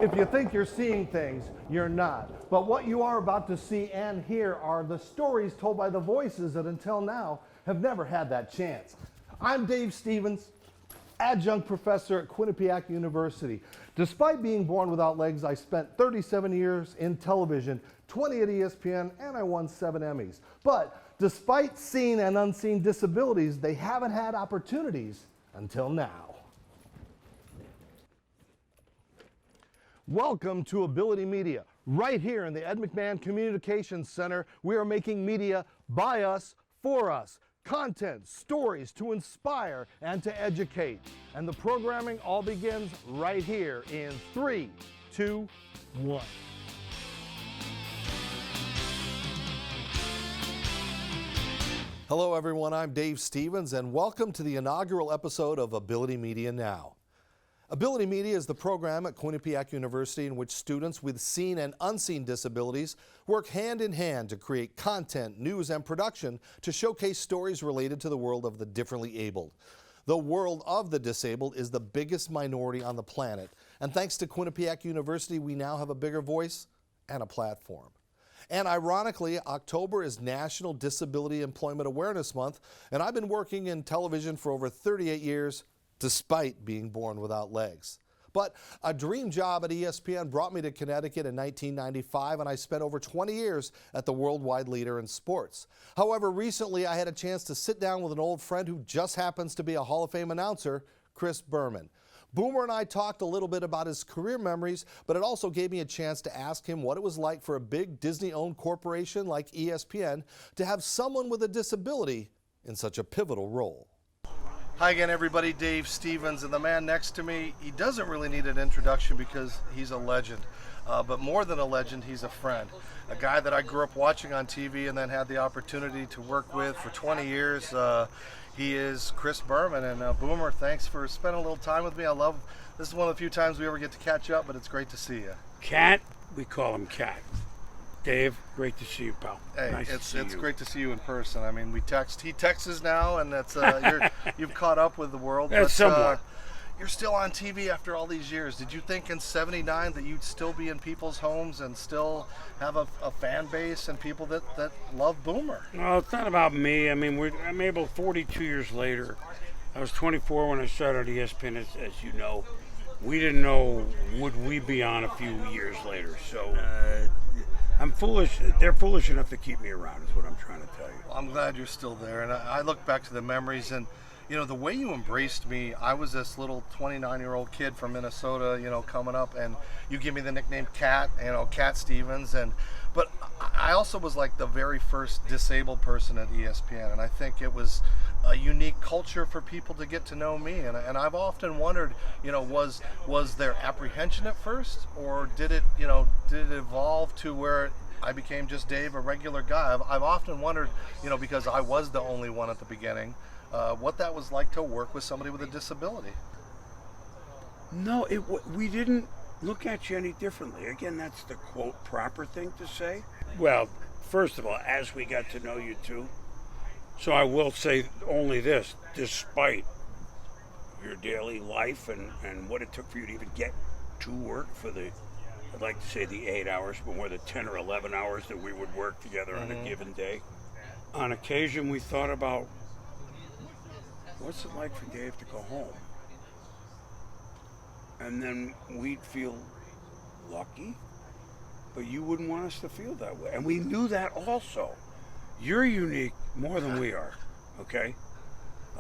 If you think you're seeing things, you're not. But what you are about to see and hear are the stories told by the voices that until now have never had that chance. I'm Dave Stevens, adjunct professor at Quinnipiac University. Despite being born without legs, I spent 37 years in television, 20 at ESPN, and I won 7 Emmys. But despite seen and unseen disabilities, they haven't had opportunities until now. Welcome to Ability Media. Right here in the Ed McMahon Communications Center, we are making media by us, for us. Content, stories to inspire and to educate. And the programming all begins right here in 3, 2, 1. Hello everyone, I'm Dave Stevens and welcome to the inaugural episode of Ability Media Now. Ability Media is the program at Quinnipiac University in which students with seen and unseen disabilities work hand in hand to create content, news, and production to showcase stories related to the world of the differently abled. The world of the disabled is the biggest minority on the planet, and thanks to Quinnipiac University, we now have a bigger voice and a platform. And ironically, October is National Disability Employment Awareness Month, and I've been working in television for over 38 years, despite being born without legs. But a dream job at ESPN brought me to Connecticut in 1995, and I spent over 20 years at the worldwide leader in sports. However, recently I had a chance to sit down with an old friend who just happens to be a Hall of Fame announcer, Chris Berman. Boomer and I talked a little bit about his career memories, but it also gave me a chance to ask him what it was like for a big Disney-owned corporation like ESPN to have someone with a disability in such a pivotal role. Hi again everybody, Dave Stevens, and the man next to me, he doesn't really need an introduction because he's a legend. But more than a legend, he's a friend. A guy that I grew up watching on TV and then had the opportunity to work with for 20 years. He is Chris Berman, and Boomer, thanks for spending a little time with me. This is one of the few times we ever get to catch up, but it's great to see you. Cat, we call him Cat. Dave, great to see you, pal. Hey, nice it's great to see you in person. I mean, he texts now, and that's you've caught up with the world. That's somewhat. You're still on TV after all these years. Did you think in '79 that you'd still be in people's homes and still have a fan base and people that love Boomer? No, it's not about me. I mean, I'm able 42 years later. I was 24 when I started ESPN, as you know. We didn't know would we be on a few years later. So I'm foolish. They're foolish enough to keep me around is what I'm trying to tell you. Well, I'm glad you're still there. And I look back to the memories and, you know, the way you embraced me. I was this little 29-year-old kid from Minnesota, you know, coming up, and you give me the nickname Cat, you know, Cat Stevens. But I also was like the very first disabled person at ESPN, and I think it was a unique culture for people to get to know me. And I've often wondered, you know, was there apprehension at first, or did it evolve to where I became just Dave, a regular guy? I've often wondered, you know, because I was the only one at the beginning, what that was like to work with somebody with a disability. No, we didn't look at you any differently. Again, that's the quote proper thing to say. Well, first of all, as we got to know you two, so I will say only this: despite your daily life and what it took for you to even get to work for I'd like to say the 8 hours, but more the 10 or 11 hours that we would work together on a given day. On occasion, we thought about, what's it like for Dave to go home? And then we'd feel lucky, but you wouldn't want us to feel that way. And we knew that also. You're unique more than we are, okay?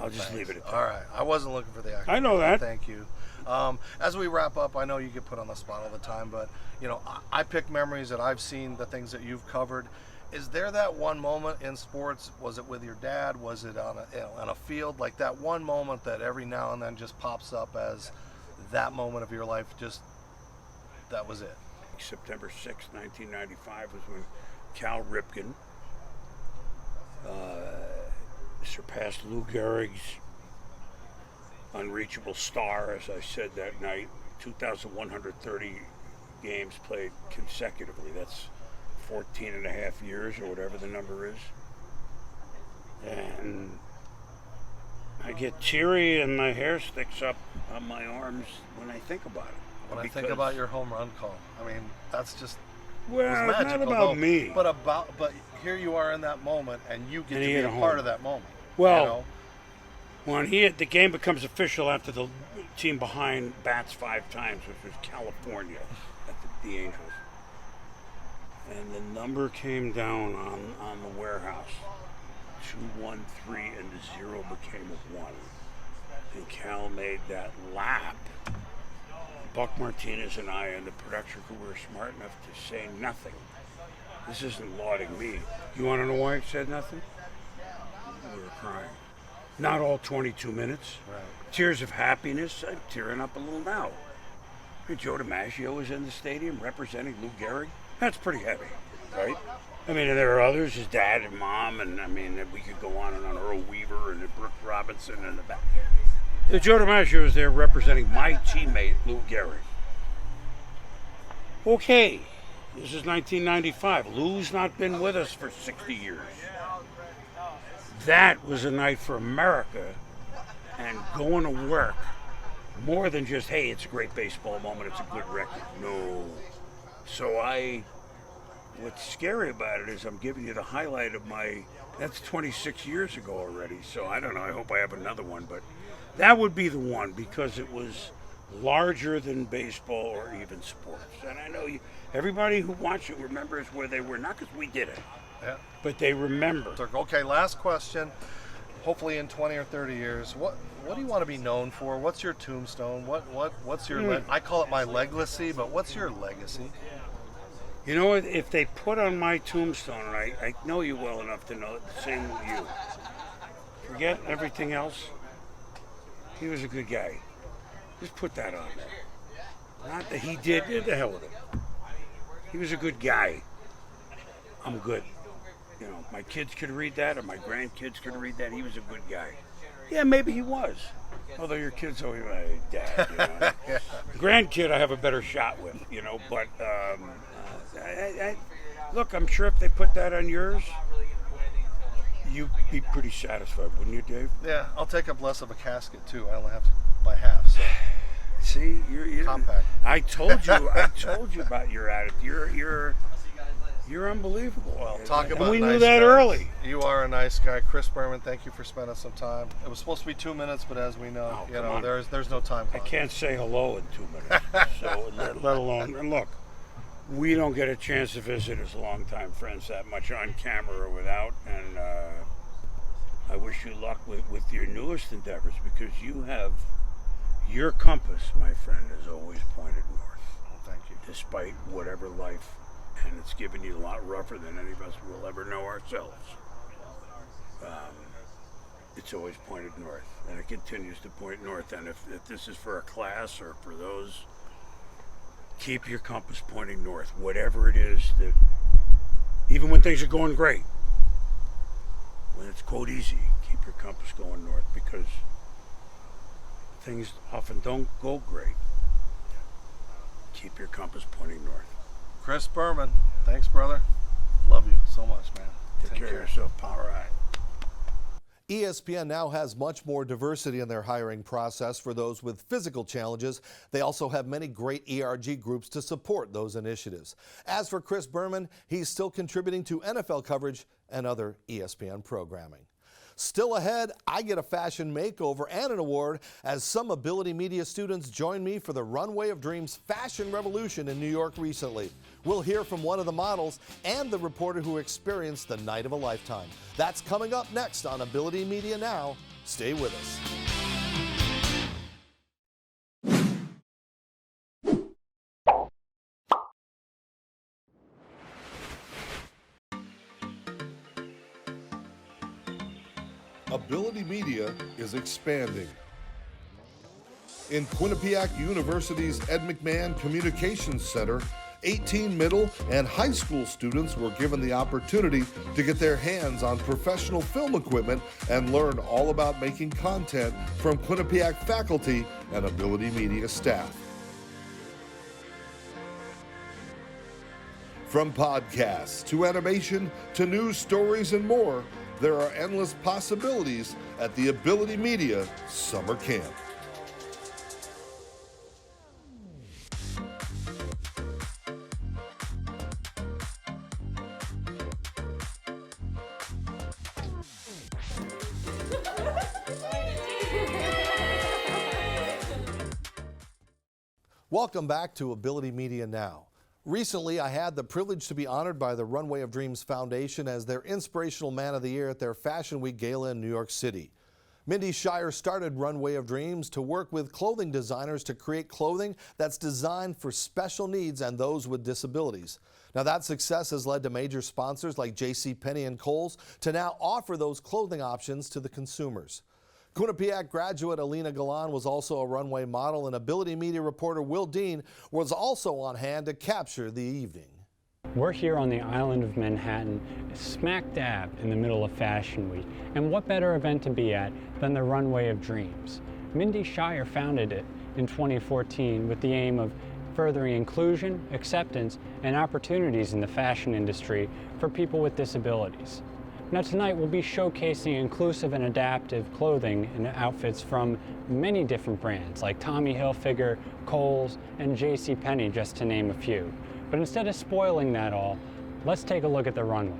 I'll just leave it at that. All right. I wasn't looking for the accolade. I know that. Thank you. As we wrap up, I know you get put on the spot all the time, but, you know, I pick memories that I've seen, the things that you've covered. Is there that one moment in sports? Was it with your dad? Was it on a field? Like that one moment that every now and then just pops up as that moment of your life, just that was it? September 6, 1995 was when Cal Ripken surpassed Lou Gehrig's unreachable star, as I said that night. 2,130 games played consecutively. That's 14 and a half years or whatever the number is. And I get teary and my hair sticks up on my arms when I think about it. When I think Because- about your home run call, I mean, that's just Well, was it's magical. not about though. me. But here you are in that moment, and you get And to he be hit a a home. part of that moment. Well, you know? When the game becomes official after the team behind bats 5 times, which was California at the Angels. And the number came down on the warehouse. 2-1-3, and the 0 became a 1. And Cal made that lap. Buck Martinez and I and the production crew were smart enough to say nothing. This isn't lauding me. You want to know why I said nothing? We were crying. Not all 22 minutes. Right. Tears of happiness. I'm tearing up a little now. And Joe DiMaggio was in the stadium representing Lou Gehrig. That's pretty heavy, right? I mean, and there are others, his dad and mom, and I mean, we could go on and on. Earl Weaver and Brooke Robinson and the back. The Joe DiMaggio was there representing my teammate, Lou Gehrig. Okay, this is 1995. Lou's not been with us for 60 years. That was a night for America, and going to work, more than just, hey, it's a great baseball moment, it's a good record. No. So what's scary about it is I'm giving you the highlight of that's 26 years ago already, so I don't know, I hope I have another one, but that would be the one, because it was larger than baseball or even sports. And I know everybody who watched it remembers where they were, not because we did it, Yeah. but they remember. Okay, last question. Hopefully, in 20 or 30 years, what do you want to be known for? What's your tombstone? What's your I call it my legacy, but what's your legacy? You know what? If they put on my tombstone, and I know you well enough to know it, the same with you. Forget everything else. He was a good guy. Just put that on there. Not that he did the hell with it. He was a good guy. I'm good. You know, my kids could read that, or my grandkids could read that. He was a good guy. Yeah, maybe he was. Although your kids always like, Dad, you know. Grandkid I have a better shot with, you know, but look, I'm sure if they put that on yours, you'd be pretty satisfied, wouldn't you, Dave? Yeah, I'll take up less of a casket too. I only have to buy half, so See, you're compact. I told you about your attitude. You're unbelievable. Well, talk about and we nice knew that guys. early. You are a nice guy, Chris Berman. Thank you for spending some time. It was supposed to be 2 minutes, but as we know, Oh, you come know, on. there's no time I clock. can't say hello in 2 minutes. So let alone, and look, we don't get a chance to visit as longtime friends that much on camera or without, and I wish you luck with your newest endeavors, because your compass, my friend, is always pointed north. Oh, thank you. Despite whatever life, and it's given you a lot rougher than any of us will ever know ourselves. It's always pointed north, and it continues to point north. And if this is for a class or for those, keep your compass pointing north, whatever it is that, even when things are going great, when it's quote easy, keep your compass going north, because things often don't go great. Keep your compass pointing north. Chris Berman, thanks, brother. Love you so much, man. Take care of yourself, pal. All right. ESPN now has much more diversity in their hiring process for those with physical challenges. They also have many great ERG groups to support those initiatives. As for Chris Berman, he's still contributing to NFL coverage and other ESPN programming. Still ahead, I get a fashion makeover and an award as some Ability Media students join me for the Runway of Dreams fashion revolution in New York recently. We'll hear from one of the models and the reporter who experienced the night of a lifetime. That's coming up next on Ability Media Now. Stay with us. Ability Media is expanding. In Quinnipiac University's Ed McMahon Communications Center, 18 middle and high school students were given the opportunity to get their hands on professional film equipment and learn all about making content from Quinnipiac faculty and Ability Media staff. From podcasts to animation to news stories and more, there are endless possibilities at the Ability Media Summer Camp. Welcome back to Ability Media Now. Recently, I had the privilege to be honored by the Runway of Dreams Foundation as their Inspirational Man of the Year at their Fashion Week Gala in New York City. Mindy Shire started Runway of Dreams to work with clothing designers to create clothing that's designed for special needs and those with disabilities. Now, that success has led to major sponsors like JCPenney and Kohl's to now offer those clothing options to the consumers. Quinnipiac graduate Alina Galan was also a runway model, and Ability Media reporter Will Dean was also on hand to capture the evening. We're here on the island of Manhattan, smack dab in the middle of Fashion Week. And what better event to be at than the Runway of Dreams? Mindy Shire founded it in 2014 with the aim of furthering inclusion, acceptance, and opportunities in the fashion industry for people with disabilities. Now tonight we'll be showcasing inclusive and adaptive clothing and outfits from many different brands like Tommy Hilfiger, Kohl's, and JCPenney, just to name a few. But instead of spoiling that all, let's take a look at the runway.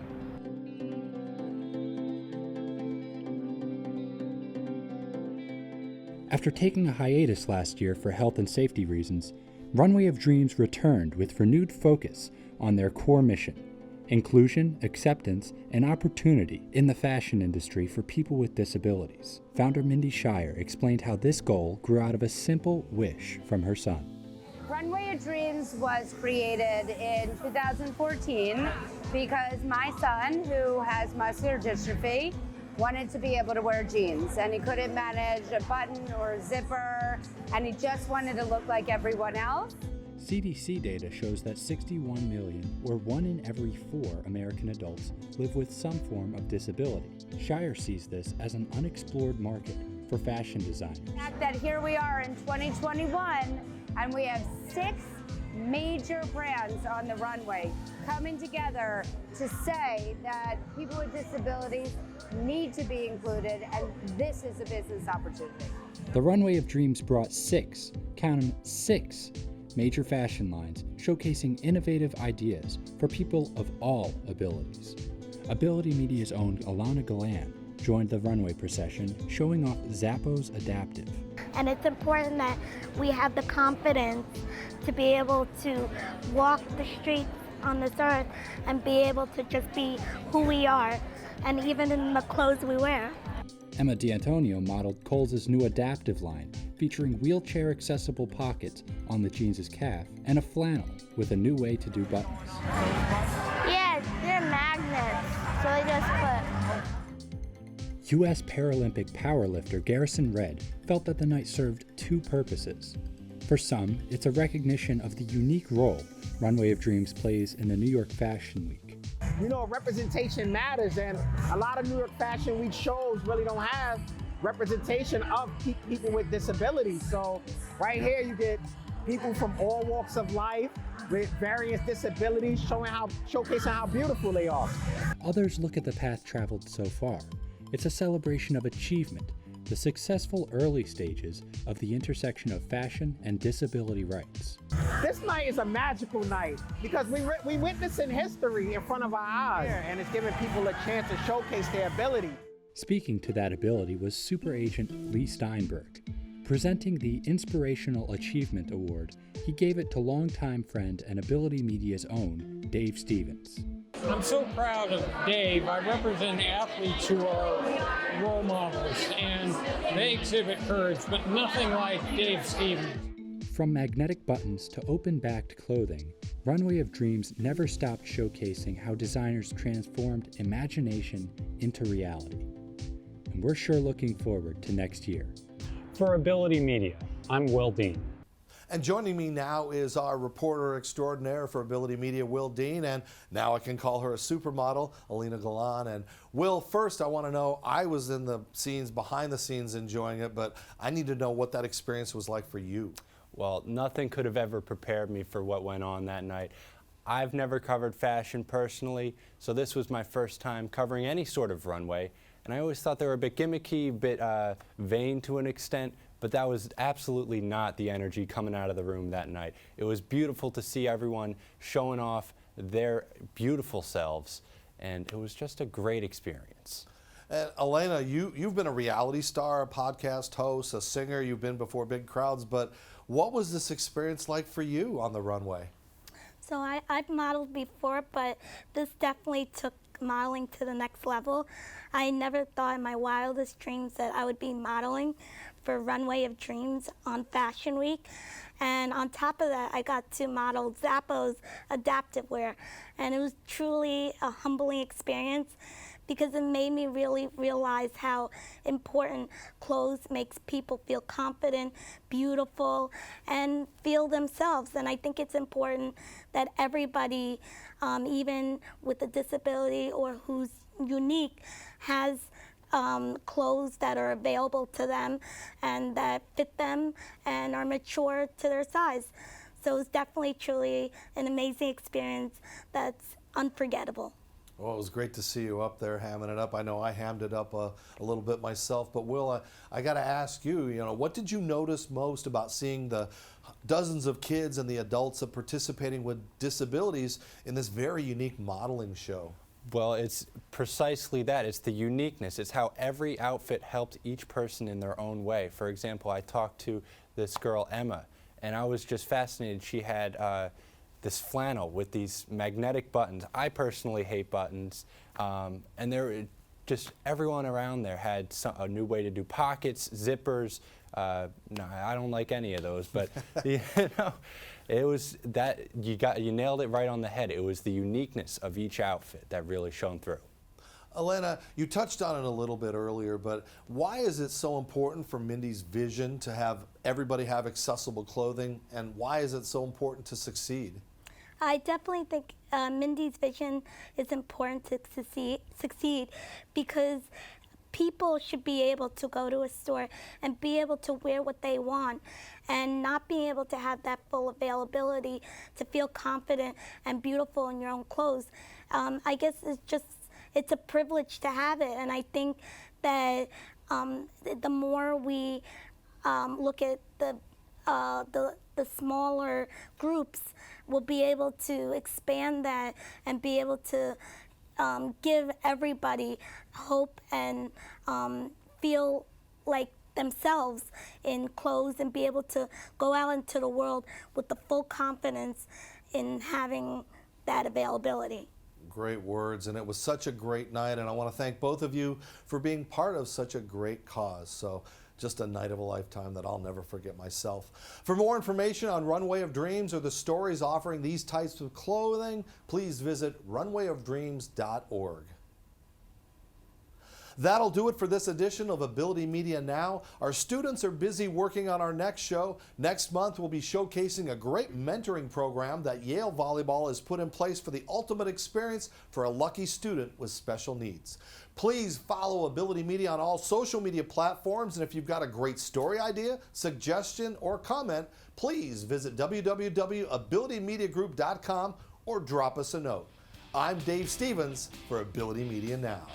After taking a hiatus last year for health and safety reasons, Runway of Dreams returned with renewed focus on their core mission: inclusion, acceptance, and opportunity in the fashion industry for people with disabilities. Founder Mindy Shire explained how this goal grew out of a simple wish from her son. Runway of Dreams was created in 2014 because my son, who has muscular dystrophy, wanted to be able to wear jeans, and he couldn't manage a button or a zipper, and he just wanted to look like everyone else. CDC data shows that 61 million, or 1 in every 4 American adults, live with some form of disability. Shire sees this as an unexplored market for fashion designers. The fact that here we are in 2021, and we have 6 major brands on the runway coming together to say that people with disabilities need to be included, and this is a business opportunity. The Runway of Dreams brought 6, count 'em, 6, major fashion lines showcasing innovative ideas for people of all abilities. Ability Media's own Alina Galan joined the runway procession, showing off Zappos Adaptive. And it's important that we have the confidence to be able to walk the streets on this earth and be able to just be who we are, and even in the clothes we wear. Emma D'Antonio modeled Kohl's new Adaptive line, featuring wheelchair-accessible pockets on the jeans' calf and a flannel with a new way to do buttons. Yeah, they're magnets, so they just put. U.S. Paralympic powerlifter Garrison Red felt that the night served 2 purposes. For some, it's a recognition of the unique role Runway of Dreams plays in the New York Fashion Week. You know, representation matters, and a lot of New York Fashion Week shows really don't have representation of people with disabilities. So right here you get people from all walks of life with various disabilities showcasing how beautiful they are. Others look at the path traveled so far. It's a celebration of achievement, the successful early stages of the intersection of fashion and disability rights. This night is a magical night because we witnessing history in front of our eyes, and it's giving people a chance to showcase their ability. Speaking to that ability was super agent Lee Steinberg. Presenting the Inspirational Achievement Award, he gave it to longtime friend and Ability Media's own Dave Stevens. I'm so proud of Dave. I represent athletes who are role models, and they exhibit courage, but nothing like Dave Stevens. From magnetic buttons to open-backed clothing, Runway of Dreams never stopped showcasing how designers transformed imagination into reality. And we're sure looking forward to next year. For Ability Media, I'm Will Dean. And joining me now is our reporter extraordinaire for Ability Media, Will Dean, and now I can call her a supermodel, Alina Galan. And Will, first I want to know, I was in the scenes, behind the scenes enjoying it, but I need to know what that experience was like for you. Well, nothing could have ever prepared me for what went on that night. I've never covered fashion personally, so this was my first time covering any sort of runway. And I always thought they were a bit gimmicky, a bit vain to an extent, but that was absolutely not the energy coming out of the room that night. It was beautiful to see everyone showing off their beautiful selves, and it was just a great experience. And Elena, you've been a reality star, a podcast host, a singer. You've been before big crowds, but What was this experience like for you on the runway? So I've modeled before, but this definitely took modeling to the next level. I never thought in my wildest dreams that I would be modeling for Runway of Dreams on Fashion Week. And on top of that, I got to model Zappos adaptive wear. And it was truly a humbling experience because it made me really realize how important clothes makes people feel confident, beautiful, and feel themselves. And I think it's important that everybody, even with a disability or who's unique, has clothes that are available to them and that fit them and are mature to their size. So it's definitely truly an amazing experience that's unforgettable. Well, it was great to see you up there hamming it up. I know I hammed it up a little bit myself, but Will, I got to ask you, what did you notice most about seeing the dozens of kids and the adults that participating with disabilities in this very unique modeling show? Well, it's precisely that. It's the uniqueness. It's how every outfit helped each person in their own way. For example, I talked to this girl, Emma, and I was just fascinated. She had this flannel with these magnetic buttons. I personally hate buttons, and there just everyone around there had a new way to do pockets, zippers. No, I don't like any of those, but it was that you nailed it right on the head. It was the uniqueness of each outfit that really shone through. Elena, you touched on it a little bit earlier, but why is it so important for Mindy's vision to have everybody have accessible clothing, and why is it so important to succeed? I definitely think Mindy's vision is important to succeed because people should be able to go to a store and be able to wear what they want and not being able to have that full availability to feel confident and beautiful in your own clothes. I guess it's a privilege to have it, and I think that the more we look at the smaller groups, we'll be able to expand that and be able to give everybody hope and feel like themselves in clothes and be able to go out into the world with the full confidence in having that availability. Great words, and it was such a great night, and I want to thank both of you for being part of such a great cause. So just a night of a lifetime that I'll never forget myself. For more information on Runway of Dreams or the stories offering these types of clothing, please visit runwayofdreams.org. That'll do it for this edition of Ability Media Now. Our students are busy working on our next show. Next month, we'll be showcasing a great mentoring program that Yale Volleyball has put in place for the ultimate experience for a lucky student with special needs. Please follow Ability Media on all social media platforms, and if you've got a great story idea, suggestion, or comment, please visit www.abilitymediagroup.com or drop us a note. I'm Dave Stevens for Ability Media Now.